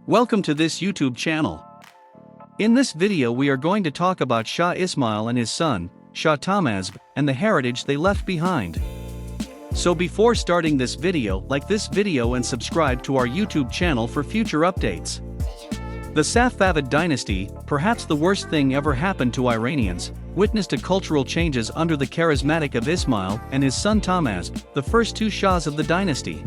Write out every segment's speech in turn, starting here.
Welcome to this YouTube channel. In this video we are going to talk about Shah Ismail and his son, Shah Tahmasp, and the heritage they left behind. So before starting this video, like this video and subscribe to our YouTube channel for future updates. The Safavid dynasty, perhaps the worst thing ever happened to Iranians, witnessed a cultural changes under the charismatic of Ismail and his son Tahmasp, the first two Shahs of the dynasty.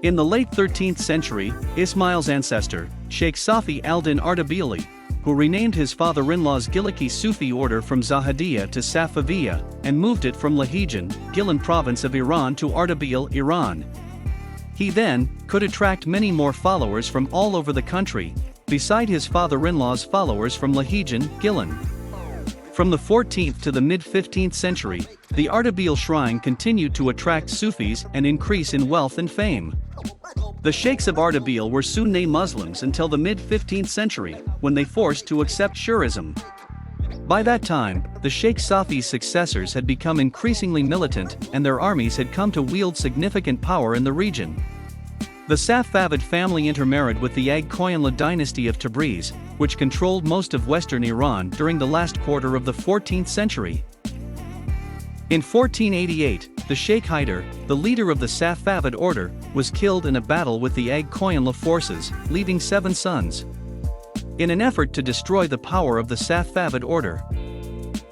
In the late 13th century, Ismail's ancestor, Sheikh Safi al-Din Ardabili, who renamed his father-in-law's Gilaki Sufi order from Zahidiyya to Safavidiyya, and moved it from Lahijan, Gilan province of Iran to Ardabil, Iran. He then could attract many more followers from all over the country, beside his father-in-law's followers from Lahijan, Gilan. From the 14th to the mid-15th century, the Ardabil shrine continued to attract Sufis and increase in wealth and fame. The Sheikhs of Ardabil were Sunni Muslims until the mid-15th century, when they forced to accept Shi'ism. By that time, the Sheikh Safi's successors had become increasingly militant and their armies had come to wield significant power in the region. The Safavid family intermarried with the Ag Koyanlı dynasty of Tabriz, which controlled most of western Iran during the last quarter of the 14th century. In 1488, the Sheikh Haidar, the leader of the Safavid order, was killed in a battle with the Ag Koyanlı forces, leaving 7 sons. In an effort to destroy the power of the Safavid order,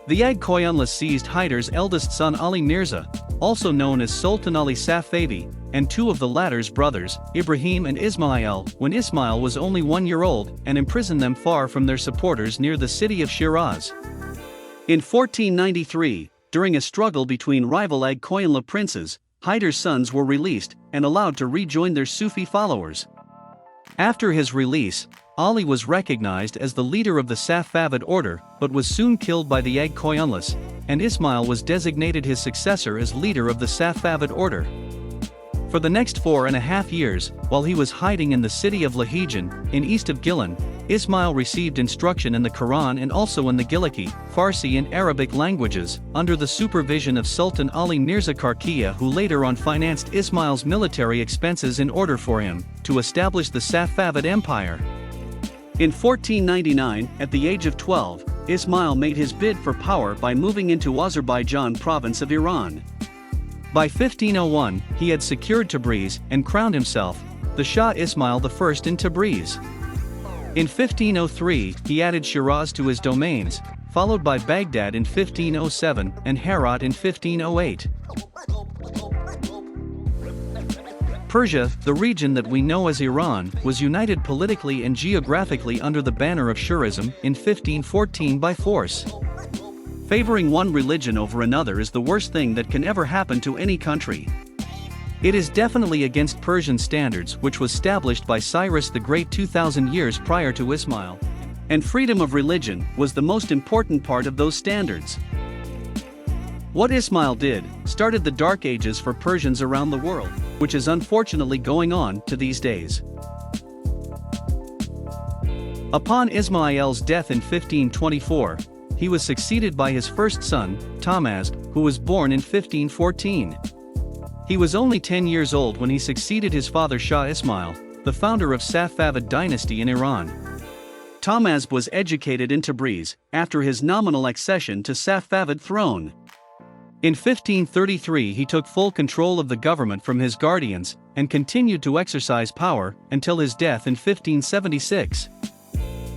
the Ag Koyanlı seized Haidar's eldest son Ali Mirza, also known as Sultan Ali Safavi, and 2 of the latter's brothers, Ibrahim and Ismail, when Ismail was only 1 year old, and imprisoned them far from their supporters near the city of Shiraz. In 1493, during a struggle between rival Ag Koyanlı princes, Haidar's sons were released and allowed to rejoin their Sufi followers. After his release, Ali was recognized as the leader of the Safavid order but was soon killed by the Ag Koyanlıs, and Ismail was designated his successor as leader of the Safavid order. For the next 4.5 years, while he was hiding in the city of Lahijan, in east of Gilan, Ismail received instruction in the Quran and also in the Gilaki, Farsi and Arabic languages, under the supervision of Sultan Ali Mirza Karkiya, who later on financed Ismail's military expenses in order for him to establish the Safavid Empire. In 1499, at the age of 12, Ismail made his bid for power by moving into Azerbaijan province of Iran. By 1501, he had secured Tabriz and crowned himself the Shah Ismail I in Tabriz. In 1503, he added Shiraz to his domains, followed by Baghdad in 1507 and Herat in 1508. Persia, the region that we know as Iran, was united politically and geographically under the banner of Shi'ism in 1514 by force. Favoring one religion over another is the worst thing that can ever happen to any country. It is definitely against Persian standards, which was established by Cyrus the Great 2000 years prior to Ismail, and freedom of religion was the most important part of those standards. What Ismail did started the Dark Ages for Persians around the world, which is unfortunately going on to these days. Upon Ismail's death in 1524, he was succeeded by his first son, Tahmasp, who was born in 1514. He was only 10 years old when he succeeded his father Shah Ismail, the founder of Safavid dynasty in Iran. Tahmasp was educated in Tabriz, after his nominal accession to Safavid throne. In 1533 he took full control of the government from his guardians, and continued to exercise power until his death in 1576.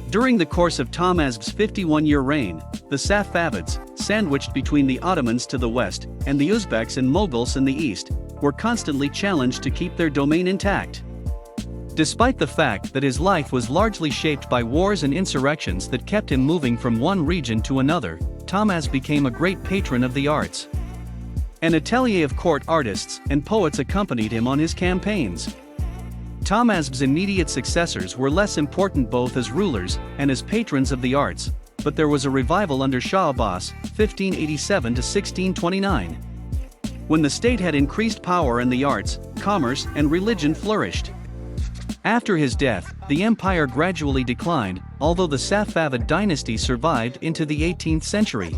During the course of Tahmasp's 51-year reign, the Safavids, sandwiched between the Ottomans to the west and the Uzbeks and Mughals in the east, were constantly challenged to keep their domain intact. Despite the fact that his life was largely shaped by wars and insurrections that kept him moving from one region to another, Tahmasp became a great patron of the arts. An atelier of court artists and poets accompanied him on his campaigns. Tahmasp's immediate successors were less important both as rulers and as patrons of the arts, but there was a revival under Shah Abbas, 1587 to 1629. When the state had increased power and the arts, commerce, and religion flourished. After his death, the empire gradually declined, although the Safavid dynasty survived into the 18th century.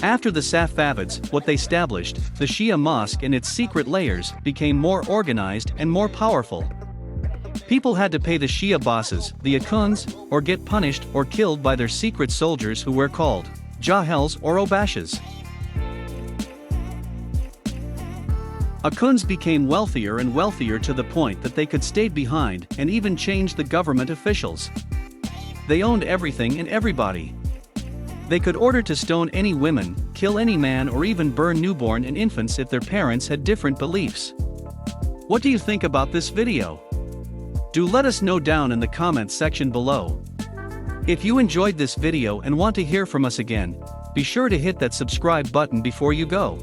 After the Safavids, what they established, the Shia mosque and its secret layers, became more organized and more powerful. People had to pay the Shia bosses, the Akuns, or get punished or killed by their secret soldiers who were called Jahels or Obashas. Akuns became wealthier and wealthier to the point that they could stay behind and even change the government officials. They owned everything and everybody. They could order to stone any women, kill any man, or even burn newborn and infants if their parents had different beliefs. What do you think about this video? Do let us know down in the comments section below. If you enjoyed this video and want to hear from us again, be sure to hit that subscribe button before you go.